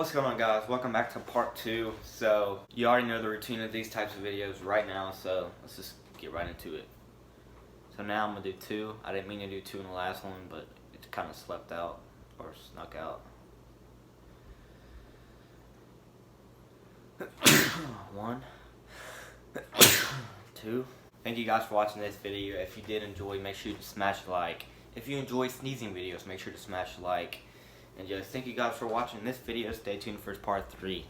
What's going on, guys? Welcome back to part 2. So you already know the routine of these types of videos right now, so let's just get right into it. So now I'm gonna do 2. I didn't mean to do 2 in the last one, but it kind of slept out or snuck out. 1, 2. Thank you guys for watching this video. If you did enjoy, make sure to smash like. If you enjoy sneezing videos, make sure to smash like. And just thank you guys for watching this video. Stay tuned for part 3.